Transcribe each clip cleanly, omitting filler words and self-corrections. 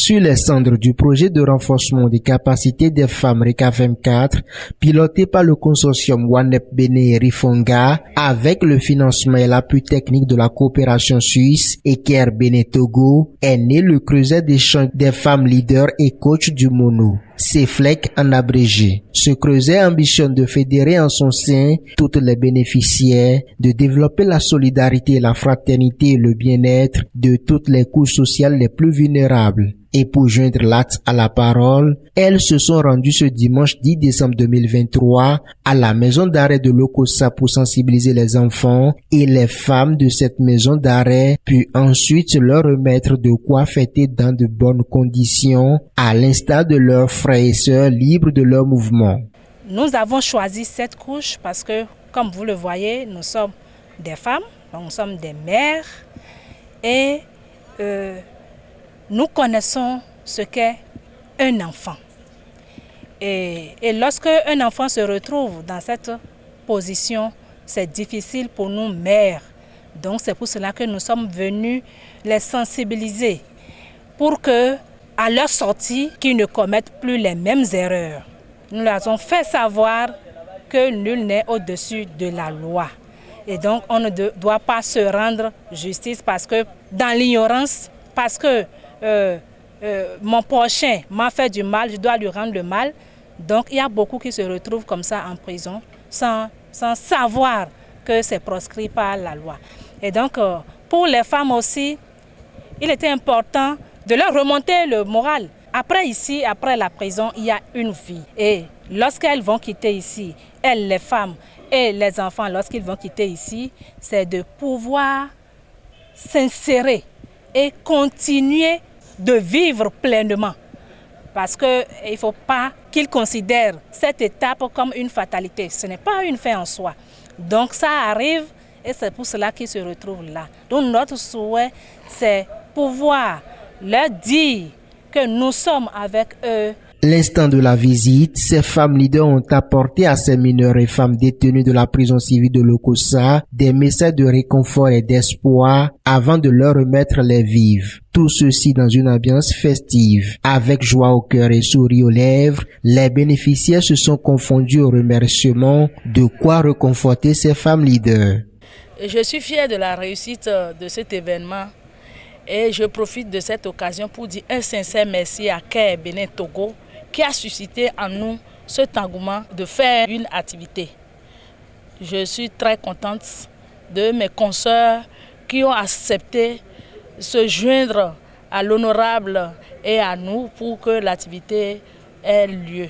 Sur les cendres du projet de renforcement des capacités des femmes RECAFEM 4, piloté par le consortium WANEP Bénin Rifonga, avec le financement et l'appui technique de la coopération suisse et Caire Bénin Togo, est né le creuset d'échange des femmes leaders et coachs du Mono. CEFLEC en abrégé. Ce creuset ambitionne de fédérer en son sein toutes les bénéficiaires, de développer la solidarité, la fraternité et le bien-être de toutes les couches sociales les plus vulnérables. Et pour joindre l'acte à la parole, elles se sont rendues ce dimanche 10 décembre 2023 à la maison d'arrêt de Lokossa pour sensibiliser les enfants et les femmes de cette maison d'arrêt, puis ensuite leur remettre de quoi fêter dans de bonnes conditions, à l'instar de leurs frères et sœurs libres de leur mouvement. Nous avons choisi cette couche parce que, comme vous le voyez, nous sommes des femmes, nous sommes des mères et nous connaissons ce qu'est un enfant. Et lorsque un enfant se retrouve dans cette position, c'est difficile pour nous mères. Donc c'est pour cela que nous sommes venus les sensibiliser pour que, à leur sortie, qu'ils ne commettent plus les mêmes erreurs. Nous leur avons fait savoir que nul n'est au-dessus de la loi. Et donc on ne doit pas se rendre justice parce que dans l'ignorance, parce que mon prochain m'a fait du mal, je dois lui rendre le mal. Donc il y a beaucoup qui se retrouvent comme ça en prison sans savoir que c'est proscrit par la loi. Et donc pour les femmes aussi, il était important de leur remonter le moral. Après ici, après la prison, il y a une vie. Et lorsqu'elles vont quitter ici, elles, les femmes et les enfants, lorsqu'ils vont quitter ici, c'est de pouvoir s'insérer et continuer de vivre pleinement. Parce qu'il ne faut pas qu'ils considèrent cette étape comme une fatalité. Ce n'est pas une fin en soi. Donc ça arrive et c'est pour cela qu'ils se retrouvent là. Donc notre souhait, c'est pouvoir leur dire que nous sommes avec eux. L'instant de la visite, ces femmes leaders ont apporté à ces mineurs et femmes détenues de la prison civile de Lokossa des messages de réconfort et d'espoir avant de leur remettre les vives. Tout ceci dans une ambiance festive. Avec joie au cœur et sourire aux lèvres, les bénéficiaires se sont confondus aux remerciements, de quoi réconforter ces femmes leaders. Je suis fière de la réussite de cet événement et je profite de cette occasion pour dire un sincère merci à Caire Bénin Togo qui a suscité en nous cet engouement de faire une activité. Je suis très contente de mes consoeurs qui ont accepté de se joindre à l'honorable et à nous pour que l'activité ait lieu.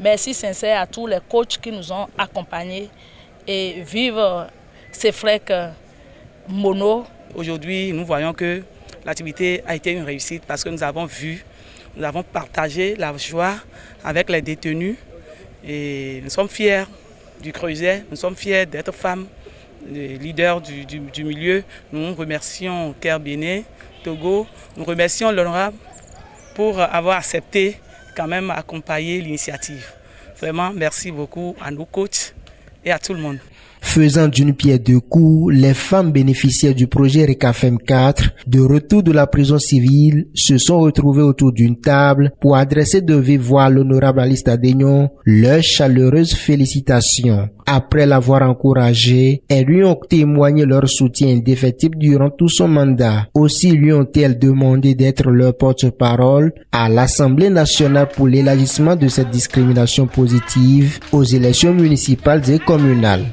Merci sincère à tous les coachs qui nous ont accompagnés et vive CEFLEC Mono. Aujourd'hui, nous voyons que l'activité a été une réussite parce que nous avons partagé la joie avec les détenus et nous sommes fiers du creuset, nous sommes fiers d'être femmes, leaders du milieu. Nous remercions Caire Bénin Togo, nous remercions l'honorable pour avoir accepté quand même accompagner l'initiative. Vraiment, merci beaucoup à nos coachs et à tout le monde. Faisant d'une pierre deux coups, les femmes bénéficiaires du projet RECAFEM 4, de retour de la prison civile, se sont retrouvées autour d'une table pour adresser de vive voix à l'honorable Alice Tadegnon leurs chaleureuses félicitations. Après l'avoir encouragée, elles lui ont témoigné leur soutien indéfectible durant tout son mandat. Aussi lui ont-elles demandé d'être leur porte-parole à l'Assemblée nationale pour l'élargissement de cette discrimination positive aux élections municipales et communales.